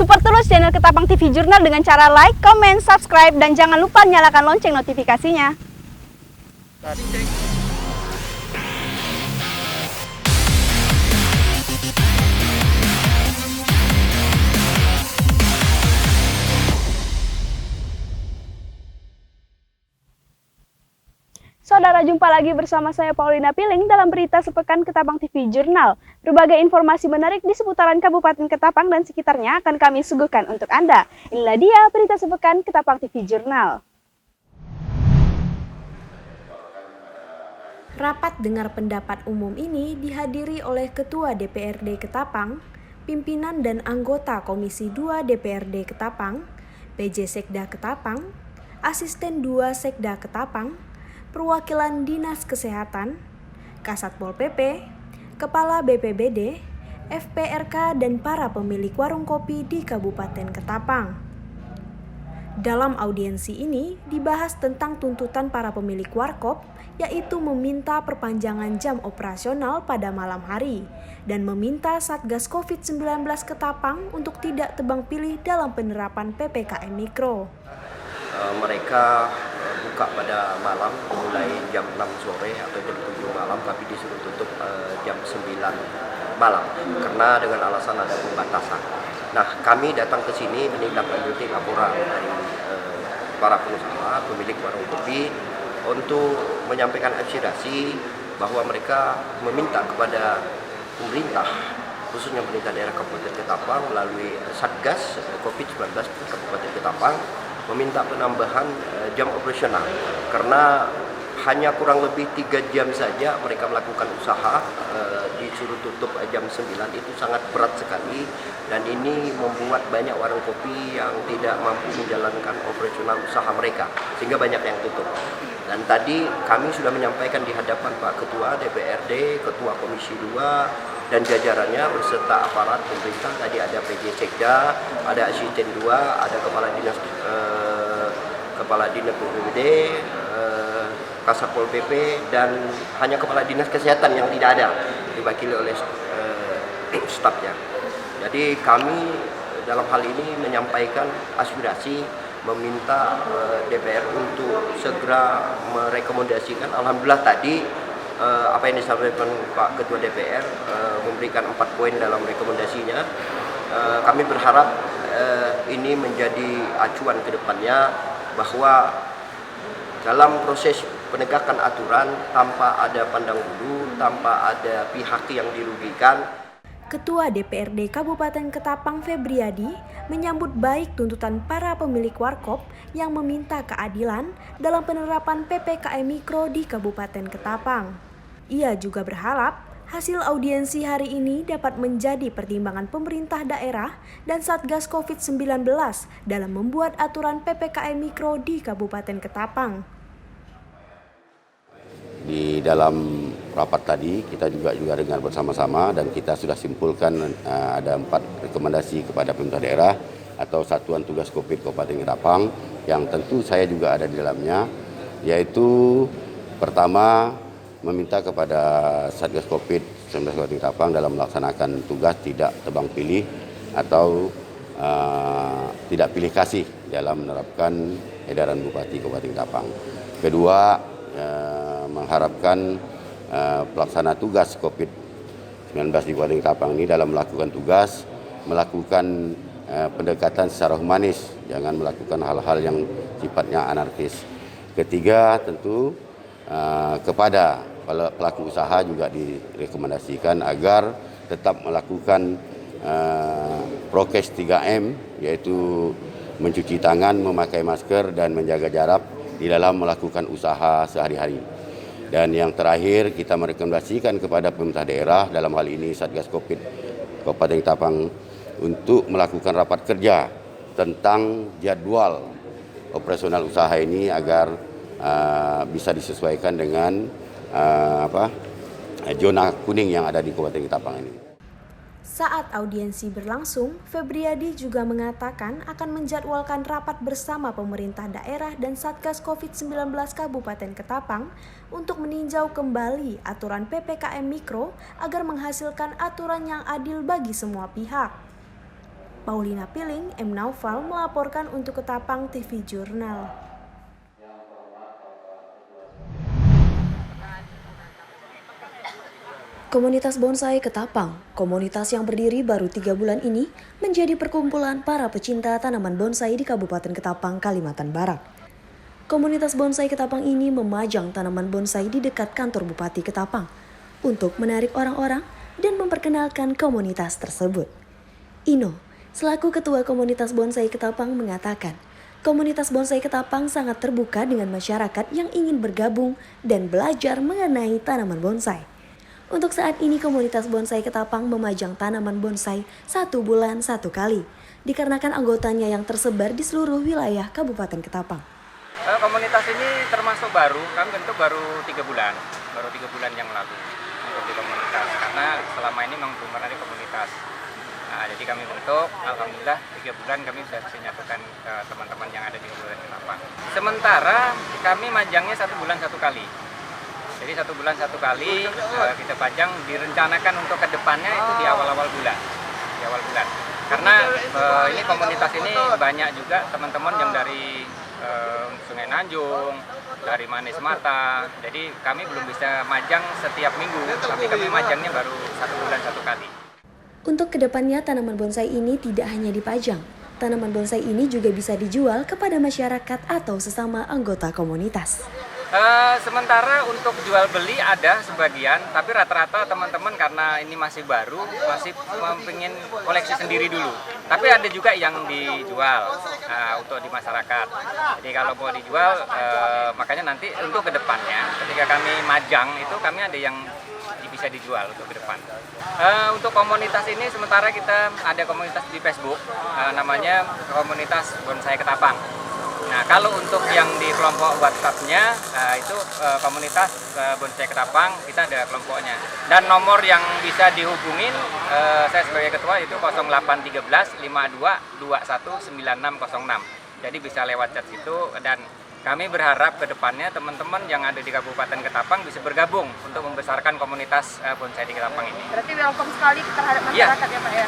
Support terus channel Ketapang TV Jurnal dengan cara like, comment, subscribe, dan jangan lupa nyalakan lonceng notifikasinya. Saudara, jumpa lagi bersama saya Paulina Piling dalam berita sepekan Ketapang TV Jurnal. Berbagai informasi menarik di seputaran Kabupaten Ketapang dan sekitarnya akan kami suguhkan untuk Anda. Inilah dia berita sepekan Ketapang TV Jurnal. Rapat dengar pendapat umum ini dihadiri oleh Ketua DPRD Ketapang, pimpinan dan anggota Komisi 2 DPRD Ketapang, PJ Sekda Ketapang, Asisten 2 Sekda Ketapang, perwakilan Dinas Kesehatan, Kasatpol PP, Kepala BPBD, FPRK, dan para pemilik warung kopi di Kabupaten Ketapang. Dalam audiensi ini dibahas tentang tuntutan para pemilik warkop, yaitu meminta perpanjangan jam operasional pada malam hari dan meminta Satgas COVID-19 Ketapang untuk tidak tebang pilih dalam penerapan PPKM Mikro. Mereka buka pada malam mulai jam 6 sore atau jam 7 malam, tapi disuruh tutup jam 9 malam karena dengan alasan ada pembatasan. Nah, kami datang ke sini menindaklanjuti laporan dari para pengusaha pemilik warung kopi untuk menyampaikan aspirasi bahwa mereka meminta kepada pemerintah, khususnya pemerintah daerah Kabupaten Ketapang melalui Satgas COVID-19 Kabupaten Ketapang, meminta penambahan jam operasional karena hanya kurang lebih 3 jam saja mereka melakukan usaha, disuruh tutup jam 9 itu sangat berat sekali, dan ini membuat banyak warung kopi yang tidak mampu menjalankan operasional usaha mereka sehingga banyak yang tutup. Dan tadi kami sudah menyampaikan di hadapan Pak Ketua DPRD, Ketua Komisi 2 dan jajarannya beserta aparat pemerintah. Tadi ada PJ Sekda, ada Asisten 2, ada Kepala Dinas BPBD, Kasatpol PP, dan hanya Kepala Dinas Kesehatan yang tidak ada, diwakili oleh stafnya. Jadi kami dalam hal ini menyampaikan aspirasi, meminta DPR untuk segera merekomendasikan. Alhamdulillah tadi apa yang disampaikan Pak Ketua DPR memberikan 4 poin dalam rekomendasinya. Kami berharap ini menjadi acuan ke depannya bahwa dalam proses penegakan aturan tanpa ada pandang bulu, tanpa ada pihak yang dirugikan. Ketua DPRD Kabupaten Ketapang Febriadi menyambut baik tuntutan para pemilik warkop yang meminta keadilan dalam penerapan PPKM Mikro di Kabupaten Ketapang. Ia juga berharap hasil audiensi hari ini dapat menjadi pertimbangan pemerintah daerah dan Satgas COVID-19 dalam membuat aturan PPKM Mikro di Kabupaten Ketapang. Di dalam rapat tadi kita juga dengar bersama-sama dan kita sudah simpulkan ada 4 rekomendasi kepada pemerintah daerah atau Satuan Tugas Covid Kabupaten Ketapang yang tentu saya juga ada di dalamnya, yaitu pertama meminta kepada Satgas COVID-19 Kabupaten Ketapang dalam melaksanakan tugas tidak tebang pilih atau tidak pilih kasih dalam menerapkan edaran Bupati Kabupaten Ketapang. Kedua, mengharapkan pelaksana tugas COVID-19 di Kabupaten Ketapang ini dalam melakukan tugas, melakukan pendekatan secara humanis, jangan melakukan hal-hal yang sifatnya anarkis. Ketiga, tentu kepada pelaku usaha juga direkomendasikan agar tetap melakukan prokes 3M, yaitu mencuci tangan, memakai masker, dan menjaga jarak di dalam melakukan usaha sehari-hari. Dan yang terakhir, kita merekomendasikan kepada pemerintah daerah, dalam hal ini Satgas Covid Kabupaten Ketapang, untuk melakukan rapat kerja tentang jadwal operasional usaha ini agar bisa disesuaikan dengan zona kuning yang ada di Kabupaten Ketapang ini. Saat audiensi berlangsung, Febriadi juga mengatakan akan menjadwalkan rapat bersama pemerintah daerah dan Satgas COVID-19 Kabupaten Ketapang untuk meninjau kembali aturan PPKM Mikro agar menghasilkan aturan yang adil bagi semua pihak. Paulina Piling, M. Naufal melaporkan untuk Ketapang TV Jurnal. Komunitas Bonsai Ketapang, komunitas yang berdiri baru 3 bulan ini, menjadi perkumpulan para pecinta tanaman bonsai di Kabupaten Ketapang, Kalimantan Barat. Komunitas Bonsai Ketapang ini memajang tanaman bonsai di dekat kantor Bupati Ketapang untuk menarik orang-orang dan memperkenalkan komunitas tersebut. Ino, selaku Ketua Komunitas Bonsai Ketapang mengatakan, komunitas bonsai Ketapang sangat terbuka dengan masyarakat yang ingin bergabung dan belajar mengenai tanaman bonsai. Untuk saat ini komunitas bonsai Ketapang memajang tanaman bonsai 1 bulan 1 kali, dikarenakan anggotanya yang tersebar di seluruh wilayah Kabupaten Ketapang. Komunitas ini termasuk baru, kami bentuk baru 3 bulan yang lalu untuk di komunitas, karena selama ini memang belum pernah di komunitas. Nah, jadi kami bentuk, alhamdulillah 3 bulan kami sudah bisa nyatukan ke teman-teman yang ada di Kabupaten Ketapang. Sementara kami majangnya 1 bulan 1 kali. Jadi 1 bulan 1 kali kita pajang, direncanakan untuk ke depannya itu di awal-awal bulan. Karena ini komunitas ini banyak juga teman-teman yang dari Sungai Nanjung, dari Manis Mata. Jadi kami belum bisa majang setiap minggu, tapi kami majangnya baru 1 bulan 1 kali. Untuk kedepannya tanaman bonsai ini tidak hanya dipajang. Tanaman bonsai ini juga bisa dijual kepada masyarakat atau sesama anggota komunitas. Sementara untuk jual beli ada sebagian, tapi rata-rata teman-teman karena ini masih baru, masih ingin koleksi sendiri dulu. Tapi ada juga yang dijual untuk di masyarakat. Jadi kalau mau dijual, makanya nanti untuk kedepannya, ketika kami majang itu kami ada yang bisa dijual untuk ke depan. Untuk komunitas ini sementara kita ada komunitas di Facebook, namanya Komunitas Bonsai Ketapang. Nah, kalau untuk yang di kelompok WhatsApp-nya, itu komunitas Bonsai Ketapang, kita ada kelompoknya. Dan nomor yang bisa dihubungin, saya sebagai ketua itu 0813 52 21 9606. Jadi bisa lewat chat situ, dan kami berharap ke depannya teman-teman yang ada di Kabupaten Ketapang bisa bergabung untuk membesarkan komunitas bonsai di Ketapang ini. Berarti welcome sekali terhadap masyarakat ya Pak ya?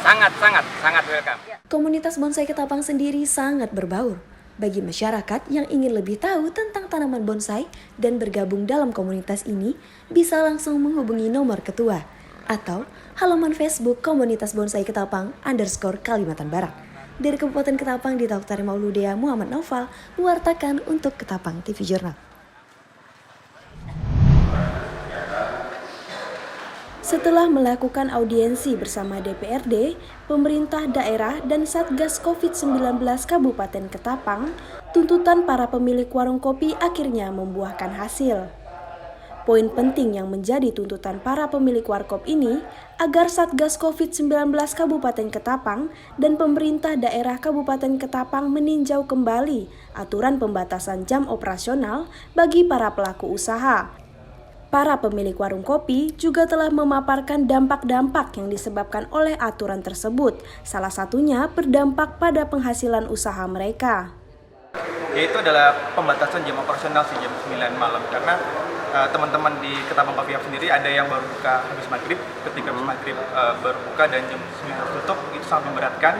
Sangat welcome. Komunitas bonsai Ketapang sendiri sangat berbaur. Bagi masyarakat yang ingin lebih tahu tentang tanaman bonsai dan bergabung dalam komunitas ini, bisa langsung menghubungi nomor ketua atau halaman Facebook Komunitas Bonsai Ketapang _Kalimantan Barat. Dari Kabupaten Ketapang, Dita Oktari Mauludea, Muhammad Naufal, mewartakan untuk Ketapang TV Jurnal. Setelah melakukan audiensi bersama DPRD, pemerintah daerah dan Satgas COVID-19 Kabupaten Ketapang, tuntutan para pemilik warung kopi akhirnya membuahkan hasil. Poin penting yang menjadi tuntutan para pemilik warkop ini agar Satgas COVID-19 Kabupaten Ketapang dan pemerintah daerah Kabupaten Ketapang meninjau kembali aturan pembatasan jam operasional bagi para pelaku usaha. Para pemilik warung kopi juga telah memaparkan dampak-dampak yang disebabkan oleh aturan tersebut, salah satunya berdampak pada penghasilan usaha mereka. Yaitu adalah pembatasan jam operasional jam 9 malam, karena teman-teman di Ketapang Coffee Hub sendiri ada yang baru buka habis maghrib, ketika habis maghrib baru buka dan jam 9 harus tutup, itu sangat memberatkan,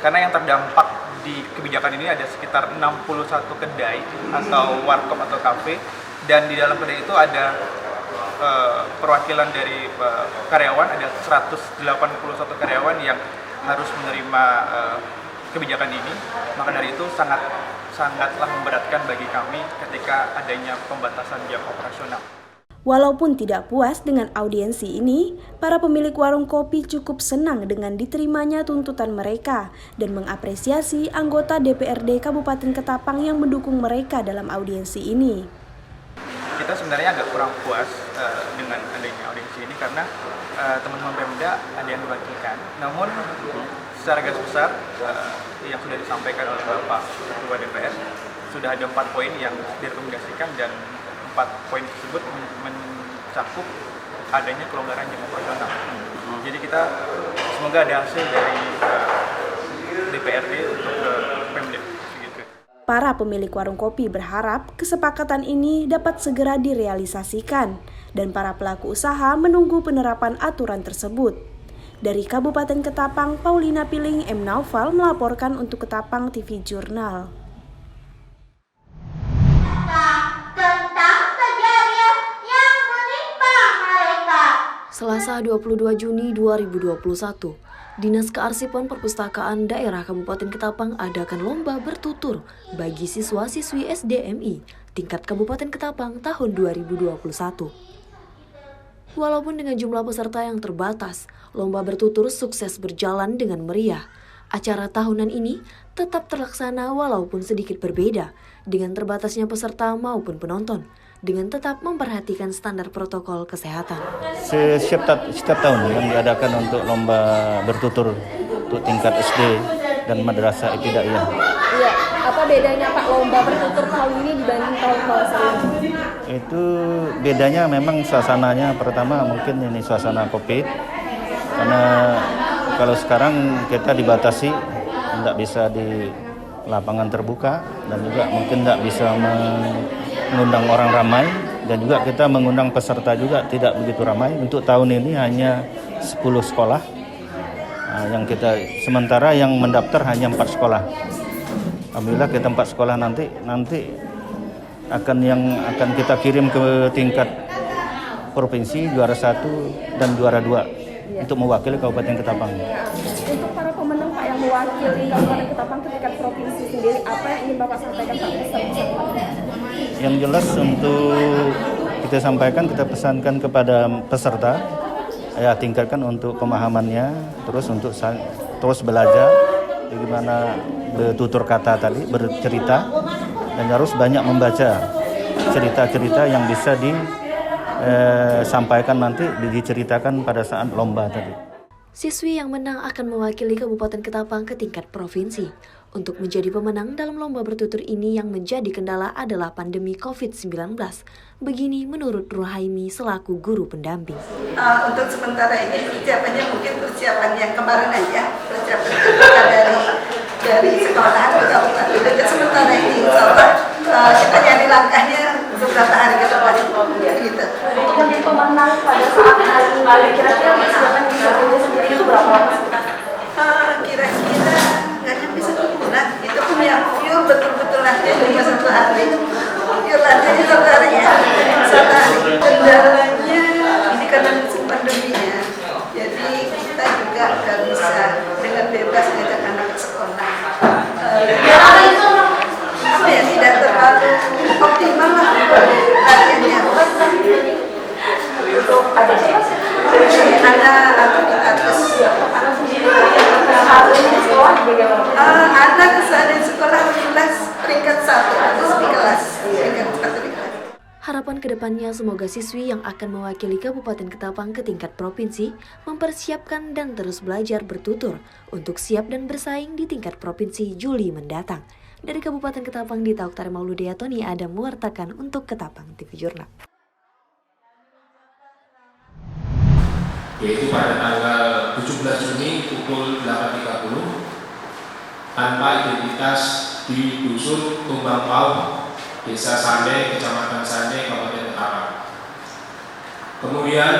karena yang terdampak di kebijakan ini ada sekitar 61 kedai atau warkop atau kafe, dan di dalam kedai itu ada perwakilan dari karyawan, ada 181 karyawan yang harus menerima kebijakan ini. Maka dari itu sangatlah memberatkan bagi kami ketika adanya pembatasan jam operasional. Walaupun tidak puas dengan audiensi ini, para pemilik warung kopi cukup senang dengan diterimanya tuntutan mereka dan mengapresiasi anggota DPRD Kabupaten Ketapang yang mendukung mereka dalam audiensi ini. Kita sebenarnya agak kurang puas dengan adanya audiensi ini karena teman-teman Pemda ada yang diwakilkan. Namun secara garis besar yang sudah disampaikan oleh Bapak Ketua DPR, sudah ada 4 poin yang direkomendasikan, dan 4 poin tersebut mencakup adanya kelonggaran jam operasional. Jadi kita semoga ada hasil dari DPRD untuk Pemda. Para pemilik warung kopi berharap kesepakatan ini dapat segera direalisasikan dan para pelaku usaha menunggu penerapan aturan tersebut. Dari Kabupaten Ketapang, Paulina Piling, M. Naufal melaporkan untuk Ketapang TV Jurnal. Tentang kejadian yang menimpa mereka. Selasa 22 Juni 2021, Dinas Kearsipan Perpustakaan Daerah Kabupaten Ketapang adakan lomba bertutur bagi siswa-siswi SDMI tingkat Kabupaten Ketapang tahun 2021. Walaupun dengan jumlah peserta yang terbatas, lomba bertutur sukses berjalan dengan meriah. Acara tahunan ini tetap terlaksana walaupun sedikit berbeda dengan terbatasnya peserta maupun penonton, dengan tetap memperhatikan standar protokol kesehatan. Setiap tahun yang diadakan untuk lomba bertutur untuk tingkat SD dan madrasah ibtidaiyah. Iya, apa bedanya Pak lomba bertutur tahun ini dibanding tahun-tahun sebelumnya? Itu bedanya memang suasananya, pertama mungkin ini suasana Covid, karena kalau sekarang kita dibatasi, tidak bisa di lapangan terbuka dan juga mungkin tidak bisa mengundang orang ramai, dan juga kita mengundang peserta juga tidak begitu ramai. Untuk tahun ini hanya 10 sekolah, yang kita sementara yang mendaftar hanya 4 sekolah. Alhamdulillah kita 4 sekolah nanti akan kita kirim ke tingkat provinsi juara 1 dan juara 2 untuk mewakili Kabupaten Ketapang. Untuk para pemenang Pak yang mewakili Kabupaten Ketapang ke tingkat provinsi sendiri, apa yang ingin Bapak sampaikan Pak pesan-pesan? Yang jelas untuk kita sampaikan, kita pesankan kepada peserta, ya tingkatkan untuk pemahamannya, terus untuk terus belajar bagaimana bertutur kata tadi, bercerita, dan harus banyak membaca cerita-cerita yang bisa disampaikan nanti, diceritakan pada saat lomba tadi. Siswi yang menang akan mewakili Kabupaten Ketapang ke tingkat provinsi. Untuk menjadi pemenang dalam lomba bertutur ini yang menjadi kendala adalah pandemi COVID-19. Begini menurut Ruhaimi selaku guru pendamping. Untuk sementara ini persiapannya mungkin persiapan yang kemarin aja, persiapan dari sekolahan ke kabupaten. Untuk sementara ini insya Allah kita nyari langkahnya beberapa hari ke depan gitu. Untuk menjadi pemenang pada saat hari ini, kira-kira persiapan yang bisa sendiri itu berapa lama? Kira-kira nggak nyampe 1 bulan. Itu pun yang pure betul-betul latihan cuma 1 hari. Pure latihannya 1 hari ya. 1 hari. Kendalanya ini karena musim pandeminya. Jadi kita juga nggak bisa dengan bebas ngajak anak ke sekolah. Tidak terlalu optimal lah latihannya. Ada di atas anak kesadaran sekolah kelas peringkat 1 atas di kelas peringkat 1 di kelas. Harapan kedepannya semoga siswi yang akan mewakili Kabupaten Ketapang ke tingkat provinsi mempersiapkan dan terus belajar bertutur untuk siap dan bersaing di tingkat provinsi Juli mendatang. Dari Kabupaten Ketapang, Dita Oktari Mauludea, Tony Adam mewartakan untuk Ketapang TV Jurnal. Yaitu pada tanggal 17 Juni pukul 8.30 tanpa identitas di Dusun Tumbang Pau, Desa Sande, Kecamatan Sande, Kabupaten Ketapang. Kemudian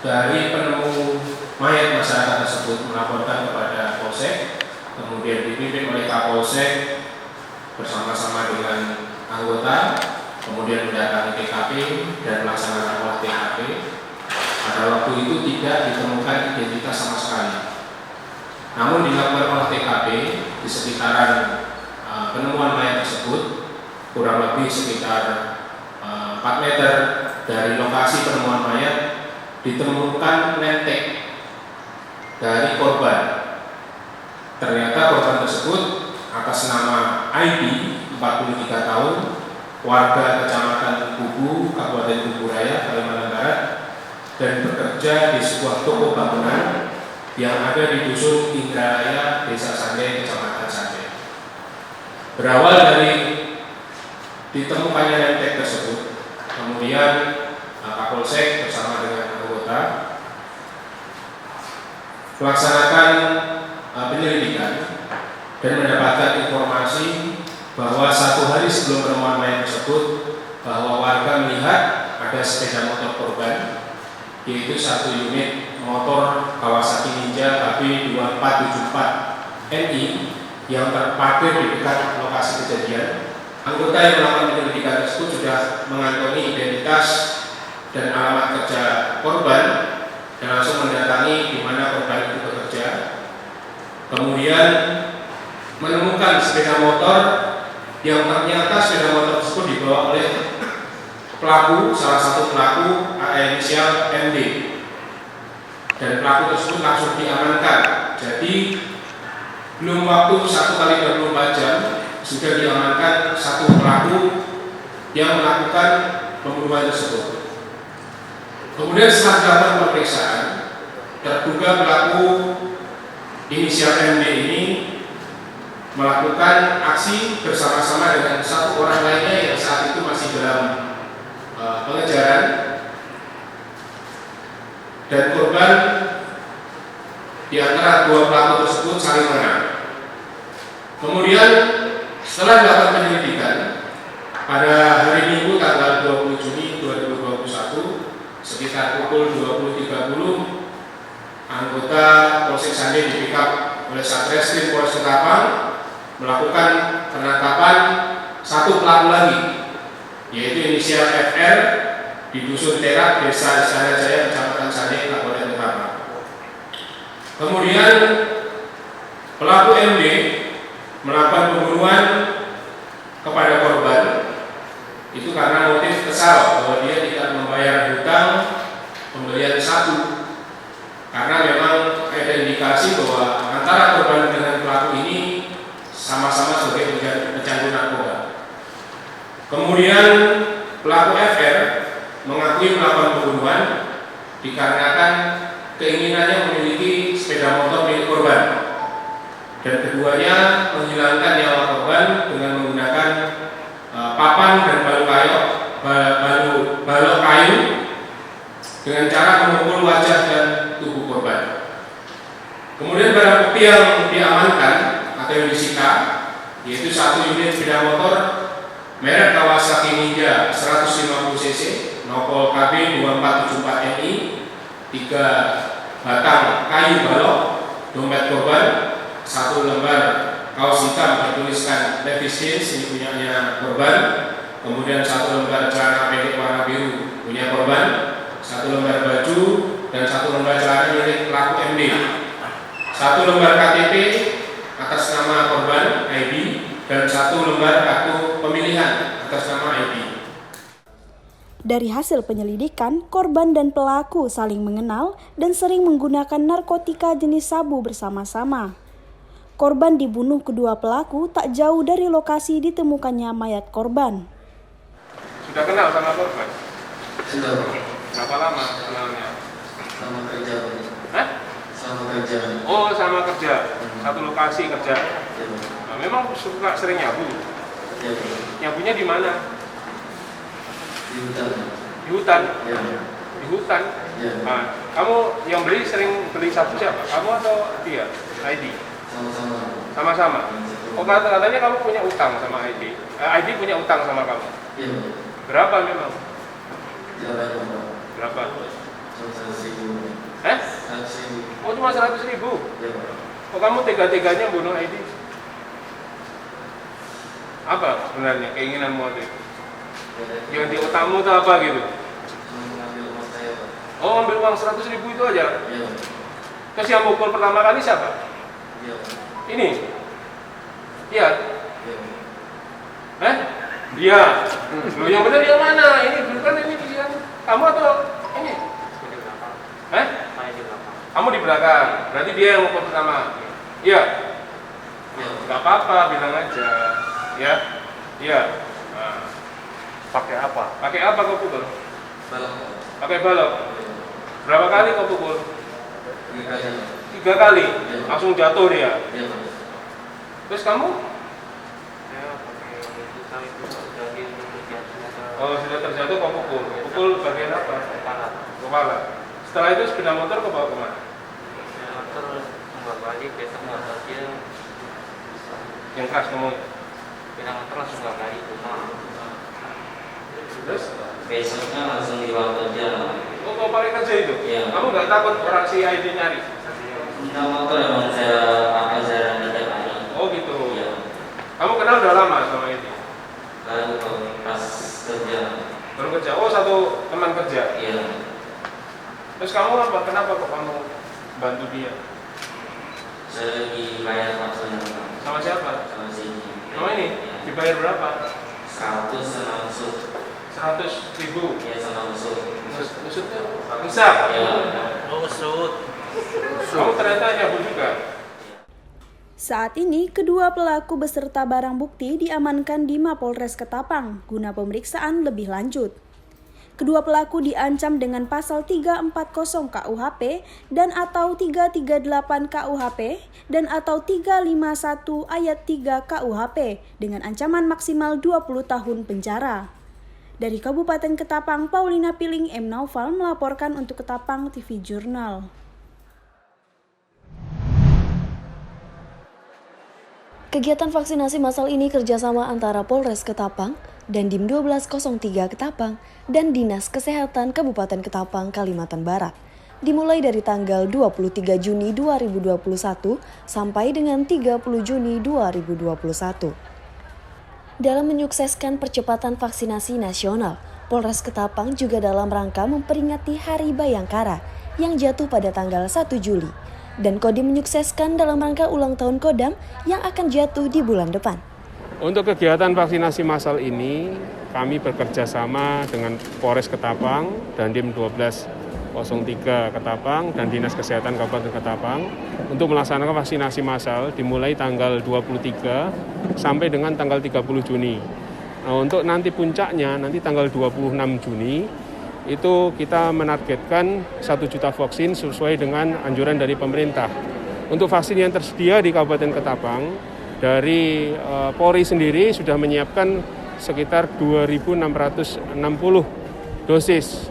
dari penemu mayat masyarakat tersebut melaporkan kepada Polsek, kemudian dipimpin oleh Kapolsek bersama-sama dengan anggota, kemudian mendatangi TKP dan melaksanakan olah TKP. Pada waktu itu tidak ditemukan identitas sama sekali. Namun dilakukan olah TKP di sekitaran penemuan mayat tersebut, kurang lebih sekitar 4 meter dari lokasi penemuan mayat ditemukan lentek dari korban. Ternyata korban tersebut atas nama ID 43 tahun, warga Kecamatan Kubu, Kabupaten Kubu Raya, Kalimantan Barat, dan bekerja di sebuah toko bangunan yang ada di Dusun Indralaya, Desa Sande, Kecamatan Sande. Berawal dari ditemukannya lentek tersebut, kemudian Kapolsek bersama dengan anggota melaksanakan penyelidikan dan mendapatkan informasi bahwa 1 hari sebelum penemuan mayat tersebut, bahwa warga melihat ada sepeda motor korban, yaitu 1 unit motor Kawasaki Ninja KB2474NI yang terparkir di dekat lokasi kejadian. Anggota yang melakukan penyelidikan tersebut sudah mengantongi identitas dan alamat kerja korban dan langsung mendatangi di mana korban itu bekerja. Kemudian menemukan sepeda motor yang ternyata sepeda motor tersebut dibawa oleh pelaku, salah satu pelaku inisial MD, dan pelaku tersebut langsung diamankan. Jadi belum waktu 1x24 jam sudah diamankan satu pelaku yang melakukan pembunuhan tersebut. Kemudian setelah dilakukan pemeriksaan, terduga pelaku inisial MD ini melakukan aksi bersama-sama dengan satu orang lainnya yang saat itu masih dalam pengejaran, dan korban di antara dua pelaku tersebut saling mengenal. Kemudian setelah dilakukan penyelidikan pada hari Minggu tanggal 20 Juni 2021 sekitar pukul 20.30, anggota Polsek Sande di pick up oleh Satreskrim Polres Ketapang melakukan penangkapan satu pelaku lagi, yaitu inisial FR di Dusun Terak, Desa Istana Jaya, Kecamatan Sande, Kabupaten Ketapang. Kemudian pelaku MD melakukan pembunuhan kepada korban itu karena motif kesal bahwa dia tidak membayar hutang pembelian sabu, karena memang ada indikasi bahwa antara korban dengan pelaku ini sama-sama sebagai pecandu narkoba. Kemudian pelaku FR mengakui melakukan pembunuhan dikarenakan keinginannya memiliki sepeda motor milik korban, dan keduanya menghilangkan nyawa korban dengan menggunakan papan dan balok kayu dengan cara memukul wajah dan tubuh korban. Kemudian barang bukti yang diamankan atau yang disita yaitu satu unit sepeda motor merek Kawasaki Ninja 150 cc nopol KB 2474NI, 3 batang kayu balok, dompet korban, 1 lembar kaos hitam bertuliskan Levi's Jeans, ini punyanya korban, kemudian 1 lembar celana pendek warna biru punya korban, 1 lembar baju, dan 1 lembar celana milik pelaku MD, 1 lembar KTP atas nama korban ID, dan 1 lembar kartu pemilihan atas nama ID. Dari hasil penyelidikan, korban dan pelaku saling mengenal dan sering menggunakan narkotika jenis sabu bersama-sama. Korban dibunuh kedua pelaku tak jauh dari lokasi ditemukannya mayat korban. Sudah kenal sama korban? Sudah. Berapa lama kenalnya? Sama kerja. Hah? Sama kerja. Oh, sama kerja. Satu lokasi kerja. Ya, nah, memang suka sering nyabu. ya, Nyabunya di mana? di hutan. Di hutan. Ya. Di hutan. Ya. Nah, kamu yang sering beli sabu siapa? Kamu atau dia? ID? Sama-sama. Sama-sama. Oh, katanya kamu punya utang sama ID. ID punya utang sama kamu. Iya. Berapa memang? Jalan apa? Berapa? 100.000. 100.000. Oh, cuma 100.000. Iya. Oh, kamu tega-teganya bunuh ID? Apa sebenarnya keinginanmu waktu itu? Yang di utangmu itu apa gitu? Mengambil uang saya, Pak. Oh, ambil uang 100.000 itu aja? Iya. Terus yang mukul pertama kali siapa? Iya. Ini? Iya? Iya. Dia? Loh, yang benar yang mana? Ini bukan ini dia. Kamu atau ini? Kamu di belakang. Berarti dia yang mukul pertama. Iya? Iya. Gak apa-apa, bilang aja. Ya? Iya. Nah. Pakai apa? Pakai apa kau pukul? Balok. Pakai balok. Berapa kali kau pukul? 3 kali. 3 kali. Iya. Langsung jatuh dia. Iya, Pak. Terus kamu? Oh, sudah terjatuh kau pukul. Pukul bagian apa? Kepala. Setelah itu sepeda motor kau bawa kemana? Yang keras kamu? Terus? Besoknya langsung dibawa kerja. Oh, kau pakai kerja itu? Iya. Kamu nggak takut orang si ID nyari? Tidak motor emang saya pakai sehari tiap hari. Oh gitu. Iya. Kamu kenal udah lama sama ini? Lalu pas kerja. Baru kerja. Oh, satu teman kerja. Iya. Terus kamu apa? Kenapa kok kamu bantu dia? Saya dibayar langsung Sama siapa? sama sini. Sama ini? Iya. Dibayar berapa? 100 sama usut. 100.000. Iya sama usut. Usutnya? Hisap? Iya. Kamu ternyata nyabu juga? Saat ini, kedua pelaku beserta barang bukti diamankan di Mapolres Ketapang guna pemeriksaan lebih lanjut. Kedua pelaku diancam dengan pasal 340 KUHP dan atau 338 KUHP dan atau 351 ayat 3 KUHP dengan ancaman maksimal 20 tahun penjara. Dari Kabupaten Ketapang, Paulina Piling M. Naufal melaporkan untuk Ketapang TV Jurnal. Kegiatan vaksinasi massal ini kerjasama antara Polres Ketapang, Dandim 1203 Ketapang, dan Dinas Kesehatan Kabupaten Ketapang, Kalimantan Barat. Dimulai dari tanggal 23 Juni 2021 sampai dengan 30 Juni 2021. Dalam menyukseskan percepatan vaksinasi nasional, Polres Ketapang juga dalam rangka memperingati Hari Bayangkara yang jatuh pada tanggal 1 Juli. Dan Kodim menyukseskan dalam rangka ulang tahun Kodam yang akan jatuh di bulan depan. Untuk kegiatan vaksinasi massal ini, kami bekerja sama dengan Polres Ketapang, Dandim 1203 Ketapang, dan Dinas Kesehatan Kabupaten Ketapang untuk melaksanakan vaksinasi massal dimulai tanggal 23 sampai dengan tanggal 30 Juni. Nah, untuk nanti puncaknya, nanti tanggal 26 Juni, itu kita menargetkan 1 juta vaksin sesuai dengan anjuran dari pemerintah. Untuk vaksin yang tersedia di Kabupaten Ketapang, dari Polri sendiri sudah menyiapkan sekitar 2.660 dosis.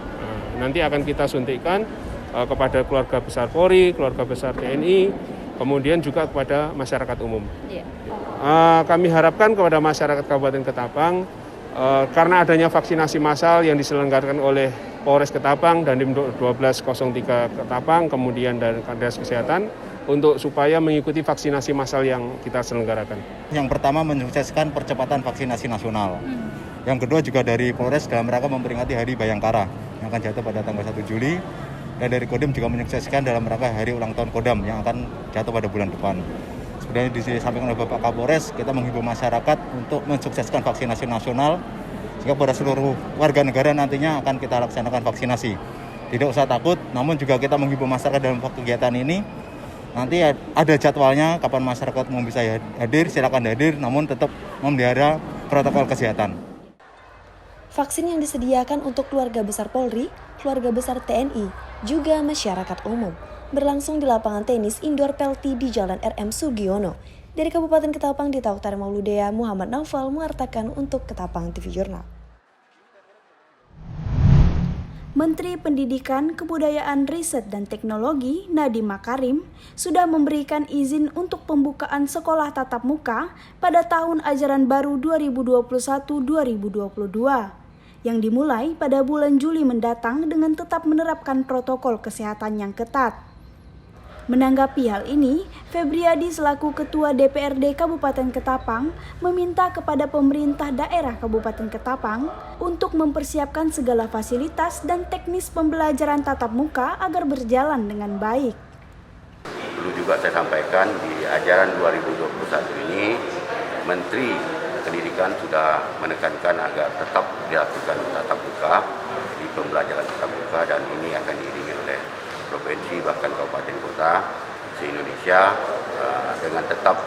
Nanti akan kita suntikan kepada keluarga besar Polri, keluarga besar TNI, kemudian juga kepada masyarakat umum. Kami harapkan kepada masyarakat Kabupaten Ketapang, karena adanya vaksinasi massal yang diselenggarakan oleh Polres Ketapang dan Dandim 1203 Ketapang, kemudian dari Dinas Kesehatan, untuk supaya mengikuti vaksinasi massal yang kita selenggarakan. Yang pertama menyukseskan percepatan vaksinasi nasional. Yang kedua juga dari Polres dalam rangka memperingati Hari Bayangkara yang akan jatuh pada tanggal 1 Juli. Dan dari Kodim juga menyukseskan dalam rangka Hari Ulang Tahun Kodam yang akan jatuh pada bulan depan. Sebenarnya disampaikan oleh Bapak Kapolres, kita menghimbau masyarakat untuk mensukseskan vaksinasi nasional sehingga pada seluruh warga negara nantinya akan kita laksanakan vaksinasi. Tidak usah takut, namun juga kita menghimbau masyarakat dalam kegiatan ini. Nanti ada jadwalnya kapan masyarakat mau bisa hadir, silakan hadir, namun tetap memelihara protokol kesehatan. Vaksin yang disediakan untuk keluarga besar Polri, keluarga besar TNI, juga masyarakat umum berlangsung di lapangan tenis indoor Pelti di Jalan RM Sugiono. Dari Kabupaten Ketapang, Dita Oktara Mauludea, Muhammad Naufal mengartakan untuk Ketapang TV Jurnal. Menteri Pendidikan, Kebudayaan, Riset, dan Teknologi Nadiem Makarim sudah memberikan izin untuk pembukaan sekolah tatap muka pada tahun ajaran baru 2021-2022 yang dimulai pada bulan Juli mendatang dengan tetap menerapkan protokol kesehatan yang ketat. Menanggapi hal ini, Febriadi selaku Ketua DPRD Kabupaten Ketapang meminta kepada pemerintah daerah Kabupaten Ketapang untuk mempersiapkan segala fasilitas dan teknis pembelajaran tatap muka agar berjalan dengan baik. Perlu juga saya sampaikan di ajaran 2021 ini, Menteri Pendidikan sudah menekankan agar tetap dilakukan tatap muka di pembelajaran tatap muka, dan ini akan diiringi oleh provinsi bahkan kabupaten kota se-Indonesia dengan tetap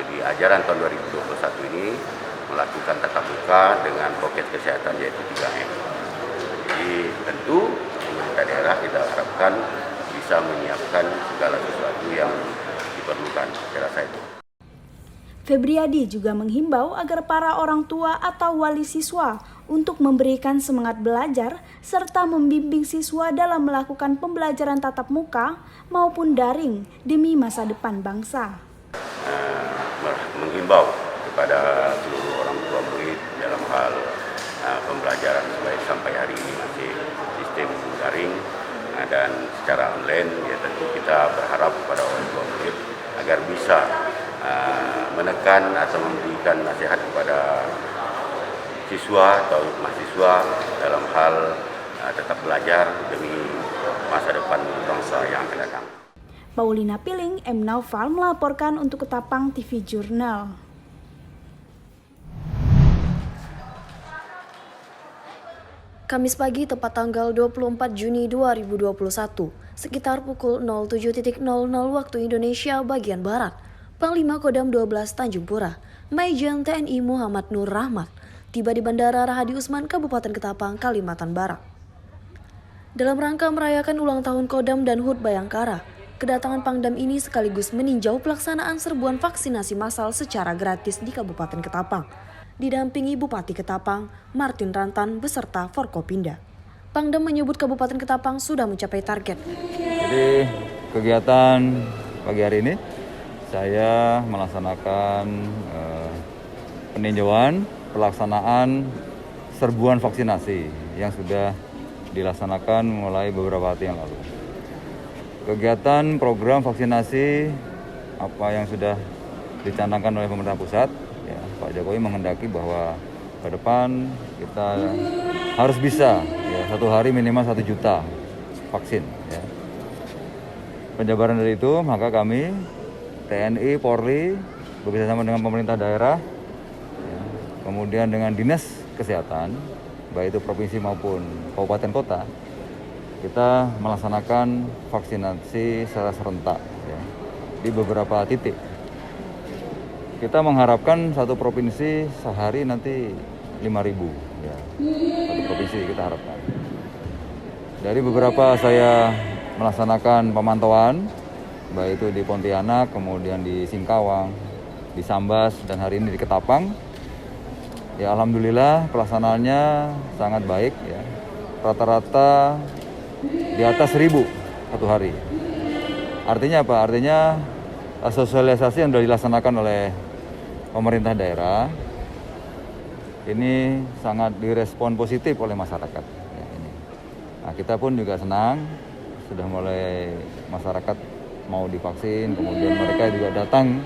di ajaran tahun 2021 ini melakukan tatap muka dengan prokes kesehatan yaitu 3M. Jadi tentu pemerintah daerah kita harapkan bisa menyiapkan segala sesuatu yang diperlukan. Saya rasa itu. Febriadi juga menghimbau agar para orang tua atau wali siswa untuk memberikan semangat belajar serta membimbing siswa dalam melakukan pembelajaran tatap muka maupun daring demi masa depan bangsa. Menghimbau kepada seluruh orang tua murid dalam hal pembelajaran sampai hari ini masih sistem daring daring dan secara online. Ya tentu kita berharap kepada orang tua murid agar bisa menekan atau memberikan nasihat kepada siswa atau mahasiswa dalam hal tetap belajar demi masa depan bangsa yang akan datang. Paulina Piling, M. Naufal melaporkan untuk Ketapang TV Jurnal. Kamis pagi tepat tanggal 24 Juni 2021, sekitar pukul 07.00 waktu Indonesia bagian Barat, Panglima Kodam 12 Tanjung Pura, Majen TNI Muhammad Nur Rahmat, tiba di Bandara Rahadi Usman, Kabupaten Ketapang, Kalimantan Barat. Dalam rangka merayakan ulang tahun Kodam dan HUT Bayangkara, kedatangan Pangdam ini sekaligus meninjau pelaksanaan serbuan vaksinasi massal secara gratis di Kabupaten Ketapang, didampingi Bupati Ketapang, Martin Rantan, beserta Forkopimda. Pangdam menyebut Kabupaten Ketapang sudah mencapai target. Jadi kegiatan pagi hari ini, saya melaksanakan peninjauan pelaksanaan serbuan vaksinasi yang sudah dilaksanakan mulai beberapa hari yang lalu. Kegiatan program vaksinasi apa yang sudah dicanangkan oleh pemerintah pusat, ya, Pak Jokowi menghendaki bahwa ke depan kita harus bisa ya, satu hari minimal 1 juta vaksin. Ya. Penjabaran dari itu, maka kami TNI, Polri bekerjasama dengan pemerintah daerah, ya, kemudian dengan dinas kesehatan, baik itu provinsi maupun kabupaten kota, kita melaksanakan vaksinasi secara serentak ya, di beberapa titik. Kita mengharapkan satu provinsi sehari nanti 5.000 ya, satu provinsi kita harapkan. Dari beberapa saya melaksanakan pemantauan, baik itu di Pontianak, kemudian di Singkawang, di Sambas, dan hari ini di Ketapang. Ya alhamdulillah pelaksanaannya sangat baik ya. Rata-rata di atas 1.000 satu hari. Artinya apa? Artinya sosialisasi yang sudah dilaksanakan oleh pemerintah daerah ini sangat direspon positif oleh masyarakat. Ya, ini. Nah, kita pun juga senang sudah mulai masyarakat mau divaksin, kemudian mereka juga datang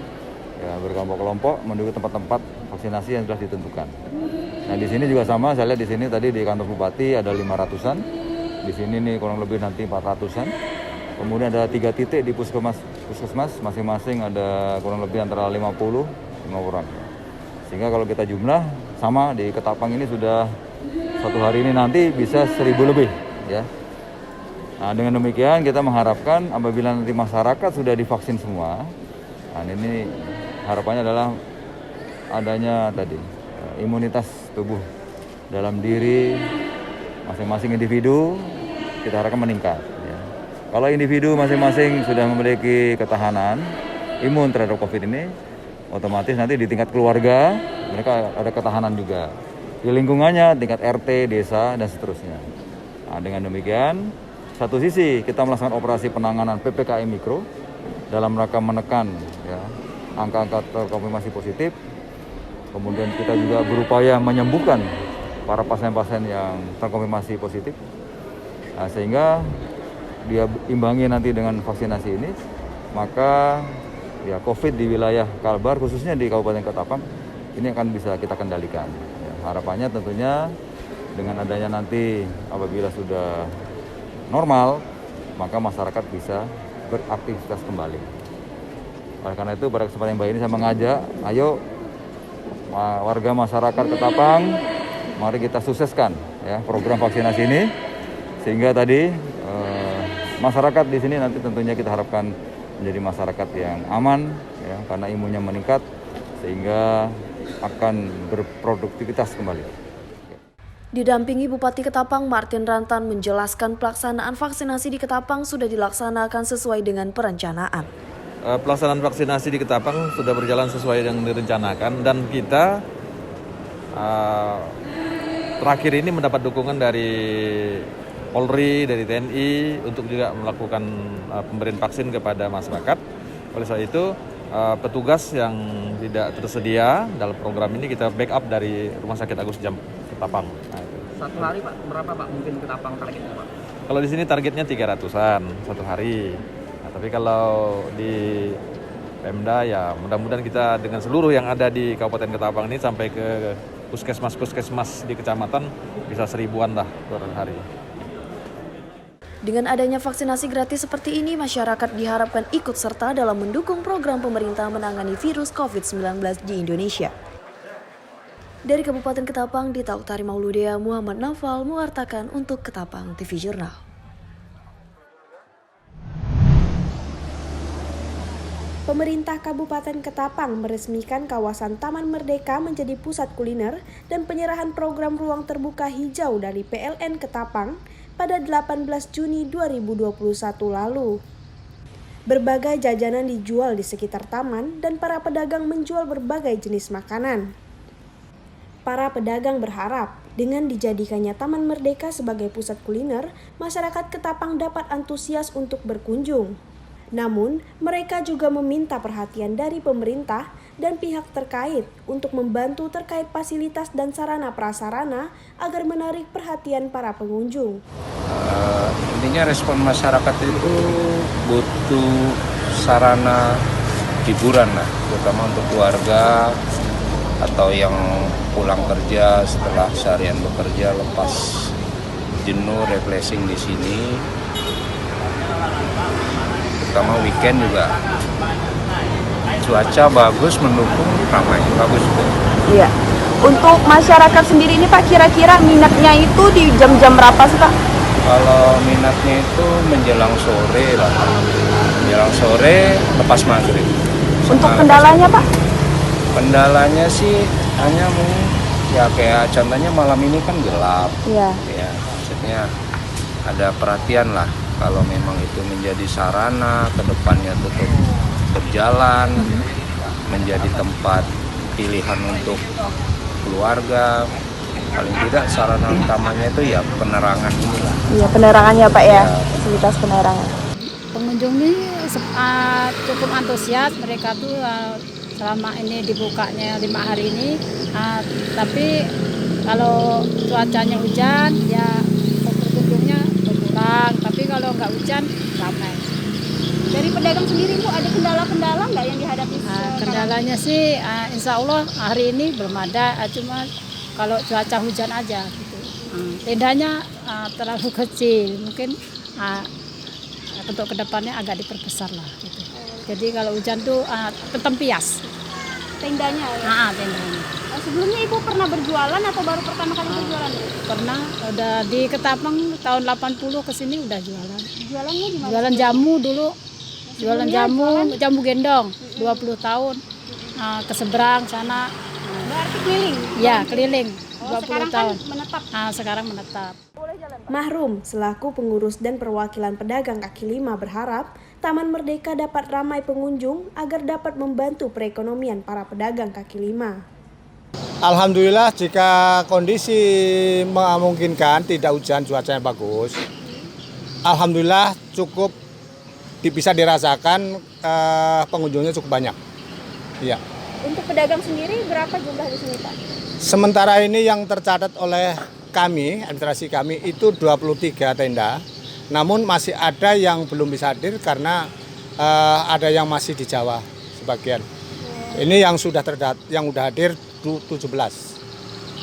ya, berkelompok-kelompok menuju tempat-tempat vaksinasi yang sudah ditentukan. Nah di sini juga sama, saya lihat di sini tadi di kantor bupati ada 500-an, di sini nih kurang lebih nanti 400-an. Kemudian ada 3 titik di puskesmas masing-masing ada kurang lebih antara 50 orang. Sehingga kalau kita jumlah sama di Ketapang ini sudah satu hari ini nanti bisa 1.000 lebih ya. Nah dengan demikian kita mengharapkan apabila nanti masyarakat sudah divaksin semua, nah ini harapannya adalah adanya tadi imunitas tubuh dalam diri masing-masing individu kita harapkan meningkat. Ya. Kalau individu masing-masing sudah memiliki ketahanan imun terhadap COVID ini, otomatis nanti di tingkat keluarga mereka ada ketahanan juga. Di lingkungannya, tingkat RT, desa, dan seterusnya. Nah, dengan demikian, satu sisi kita melaksanakan operasi penanganan PPKM Mikro dalam rangka menekan ya, angka-angka terkonfirmasi positif. Kemudian kita juga berupaya menyembuhkan para pasien-pasien yang terkonfirmasi positif. Nah, sehingga dia imbangi nanti dengan vaksinasi ini, maka ya COVID di wilayah Kalbar khususnya di Kabupaten Ketapang ini akan bisa kita kendalikan. Ya, harapannya tentunya dengan adanya nanti apabila sudah normal, maka masyarakat bisa beraktivitas kembali. Oleh karena itu pada kesempatan yang baik ini saya mengajak, ayo warga masyarakat Ketapang, mari kita sukseskan ya program vaksinasi ini sehingga tadi masyarakat di sini nanti tentunya kita harapkan menjadi masyarakat yang aman ya karena imunnya meningkat sehingga akan berproduktivitas kembali. Didampingi Bupati Ketapang Martin Rantan menjelaskan pelaksanaan vaksinasi di Ketapang sudah dilaksanakan sesuai dengan perencanaan. Pelaksanaan vaksinasi di Ketapang sudah berjalan sesuai yang direncanakan dan kita terakhir ini mendapat dukungan dari Polri, dari TNI untuk juga melakukan pemberian vaksin kepada masyarakat. Oleh sebab itu petugas yang tidak tersedia dalam program ini kita backup dari Rumah Sakit Agus Jam Ketapang. Satu hari Pak, berapa Pak mungkin Ketapang targetnya Pak? Kalau di sini targetnya 300-an satu hari. Nah, tapi kalau di Pemda ya mudah-mudahan kita dengan seluruh yang ada di Kabupaten Ketapang ini sampai ke puskesmas di kecamatan bisa 1000-an lah per hari. Dengan adanya vaksinasi gratis seperti ini, masyarakat diharapkan ikut serta dalam mendukung program pemerintah menangani virus COVID-19 di Indonesia. Dari Kabupaten Ketapang, Dita Uktari Mauludea, Muhammad Naufal mewartakan untuk Ketapang TV Jurnal. Pemerintah Kabupaten Ketapang meresmikan kawasan Taman Merdeka menjadi pusat kuliner dan penyerahan program ruang terbuka hijau dari PLN Ketapang pada 18 Juni 2021 lalu. Berbagai jajanan dijual di sekitar taman dan para pedagang menjual berbagai jenis makanan. Para pedagang berharap dengan dijadikannya Taman Merdeka sebagai pusat kuliner, masyarakat Ketapang dapat antusias untuk berkunjung. Namun, mereka juga meminta perhatian dari pemerintah dan pihak terkait untuk membantu terkait fasilitas dan sarana prasarana agar menarik perhatian para pengunjung. Intinya respon masyarakat itu butuh sarana hiburan lah, terutama untuk keluarga atau yang pulang kerja setelah seharian bekerja lepas jenuh refreshing di sini. Terutama weekend juga cuaca bagus mendukung, ramai bagus. Iya. Untuk masyarakat sendiri ini Pak, kira-kira minatnya itu di jam-jam berapa sih Pak? Kalau minatnya itu menjelang sore lah, menjelang sore lepas maghrib. Untuk kendalanya Pak? Kendalanya sih hanya ya kayak contohnya malam ini kan gelap. Iya. Ya, maksudnya ada perhatian lah kalau memang itu menjadi sarana kedepannya tutup berjalan, menjadi tempat pilihan untuk keluarga. Paling tidak sarana utamanya itu ya penerangan inilah. Iya, penerangannya Pak ya, fasilitas penerangan. Pengunjung ini cukup antusias, mereka tuh selama ini dibukanya 5 hari ini, tapi kalau cuacanya hujan ya pengunjungnya berkurang, tapi kalau nggak hujan ramai. Dari pedagang sendiri Bu, ada kendala-kendala nggak yang dihadapi? Kendalanya sih insya Allah hari ini belum ada, cuma kalau cuaca hujan aja gitu. Tendanya terlalu kecil, mungkin untuk kedepannya agak diperbesar lah gitu. Jadi kalau hujan tuh ketempias. Tendanya ya? Tendanya. Sebelumnya Ibu pernah berjualan atau baru pertama kali berjualan? Pernah, udah di Ketapang tahun 80 ke sini udah jualan. Jualannya di mana? Jualan jamu dulu. Jualan jamu gendong 20 tahun. Ke seberang sana. Berarti keliling? Ya, keliling. 20 tahun. Kan menetap? Sekarang menetap. Mahrum, selaku pengurus dan perwakilan pedagang kaki lima berharap Taman Merdeka dapat ramai pengunjung agar dapat membantu perekonomian para pedagang kaki lima. Alhamdulillah jika kondisi memungkinkan, tidak hujan, cuacanya bagus. Alhamdulillah cukup bisa dirasakan pengunjungnya cukup banyak. Iya. Untuk pedagang sendiri berapa jumlah di sini Pak? Sementara ini yang tercatat oleh kami, administrasi kami itu 23 tenda. Namun masih ada yang belum bisa hadir karena ada yang masih di Jawa sebagian. Ini yang sudah hadir 17.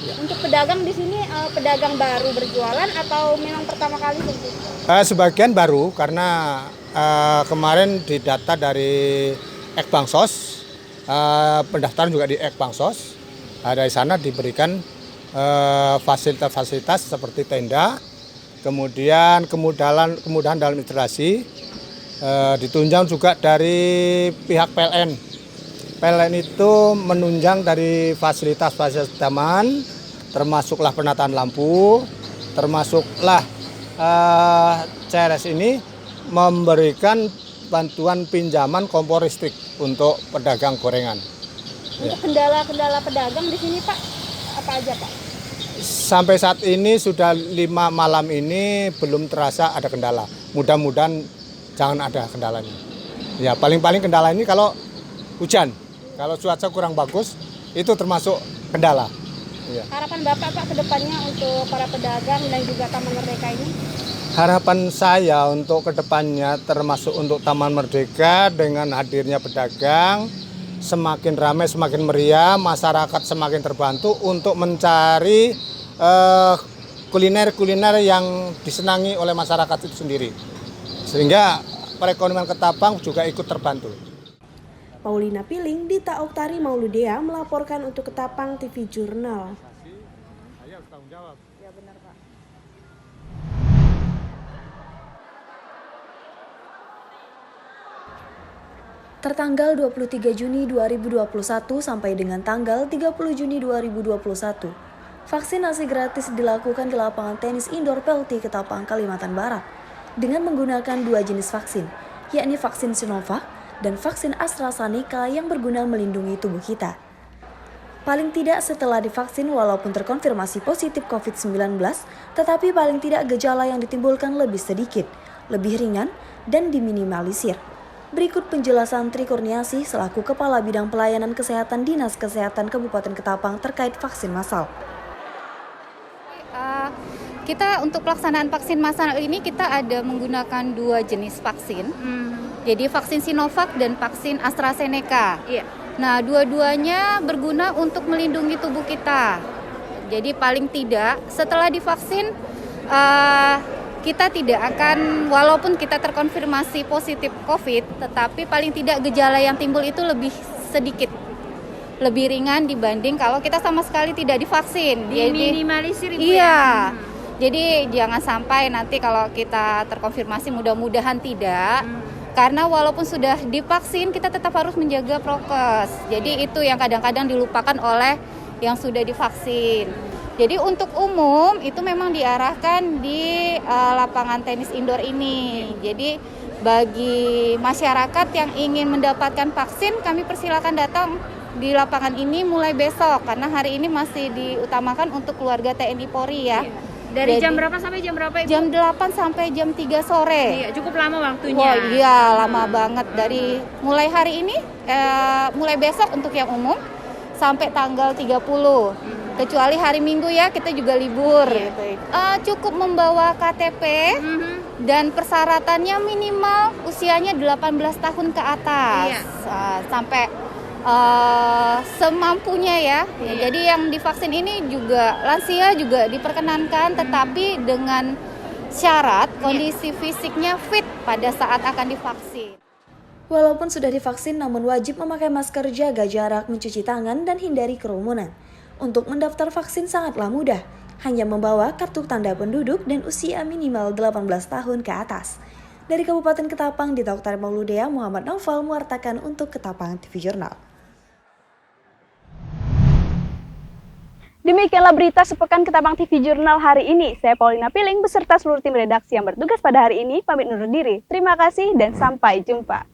Ya. Untuk pedagang di sini pedagang baru berjualan atau memang pertama kali berjualan? Sebagian baru karena kemarin didata dari Ekbangsos, pendaftaran juga di Ekbangsos. Dari sana diberikan fasilitas-fasilitas seperti tenda, kemudian kemudahan dalam administrasi, ditunjang juga dari pihak PLN. PLN itu menunjang dari fasilitas-fasilitas taman, termasuklah penataan lampu, termasuklah CRS ini memberikan bantuan pinjaman kompor listrik untuk pedagang gorengan. Untuk kendala-kendala pedagang di sini Pak, apa aja Pak? Sampai saat ini sudah 5 malam ini belum terasa ada kendala. Mudah-mudahan jangan ada kendalanya. Ya paling-paling kendala ini kalau hujan, kalau cuaca kurang bagus itu termasuk kendala. Ya. Harapan Bapak Pak ke depannya untuk para pedagang dan juga Taman Merdeka ini? Harapan saya untuk kedepannya termasuk untuk Taman Merdeka dengan hadirnya pedagang semakin ramai, semakin meriah, masyarakat semakin terbantu untuk mencari kuliner-kuliner yang disenangi oleh masyarakat itu sendiri. Sehingga perekonomian Ketapang juga ikut terbantu. Paulina Piling, Dita Oktari Mauludea melaporkan untuk Ketapang TV Jurnal. Tertanggal 23 Juni 2021 sampai dengan tanggal 30 Juni 2021, vaksinasi gratis dilakukan di lapangan tenis indoor PLT Ketapang, Kalimantan Barat dengan menggunakan 2 jenis vaksin, yakni vaksin Sinovac dan vaksin AstraZeneca yang berguna melindungi tubuh kita. Paling tidak setelah divaksin walaupun terkonfirmasi positif COVID-19, tetapi paling tidak gejala yang ditimbulkan lebih sedikit, lebih ringan, dan diminimalisir. Berikut penjelasan Tri Kurniasih selaku Kepala Bidang Pelayanan Kesehatan Dinas Kesehatan Kabupaten Ketapang terkait vaksin massal. Kita untuk pelaksanaan vaksin massal ini kita ada menggunakan 2 jenis vaksin. Jadi vaksin Sinovac dan vaksin AstraZeneca. Nah, dua-duanya berguna untuk melindungi tubuh kita. Jadi paling tidak setelah divaksin kita tidak akan, walaupun kita terkonfirmasi positif COVID, tetapi paling tidak gejala yang timbul itu lebih sedikit, lebih ringan dibanding kalau kita sama sekali tidak divaksin. Diminimalisir, Ibu. Iya. Jadi jangan sampai nanti kalau kita terkonfirmasi, mudah-mudahan tidak. Karena walaupun sudah divaksin, kita tetap harus menjaga prokes. Jadi itu yang kadang-kadang dilupakan oleh yang sudah divaksin. Jadi untuk umum itu memang diarahkan di lapangan tenis indoor ini. Jadi bagi masyarakat yang ingin mendapatkan vaksin, kami persilakan datang di lapangan ini mulai besok. Karena hari ini masih diutamakan untuk keluarga TNI Polri ya. Dari Jadi, jam berapa sampai jam berapa, Ibu? Jam 8 sampai jam 3 sore. Iya, cukup lama waktunya. Oh iya, lama banget. Dari mulai hari ini, mulai besok untuk yang umum, sampai tanggal 30. Kecuali hari Minggu ya, kita juga libur. Gitu. Cukup membawa KTP dan persyaratannya minimal usianya 18 tahun ke atas. Sampai semampunya ya. Jadi yang divaksin ini juga lansia juga diperkenankan, tetapi dengan syarat kondisi fisiknya fit pada saat akan divaksin. Walaupun sudah divaksin, namun wajib memakai masker, jaga jarak, mencuci tangan, dan hindari kerumunan. Untuk mendaftar vaksin sangatlah mudah, hanya membawa kartu tanda penduduk dan usia minimal 18 tahun ke atas. Dari Kabupaten Ketapang, Dita Oktari Mauludea, Muhammad Naufal mewartakan untuk Ketapang TV Jurnal. Demikianlah berita sepekan Ketapang TV Jurnal hari ini. Saya Paulina Piling beserta seluruh tim redaksi yang bertugas pada hari ini pamit undur diri. Terima kasih dan sampai jumpa.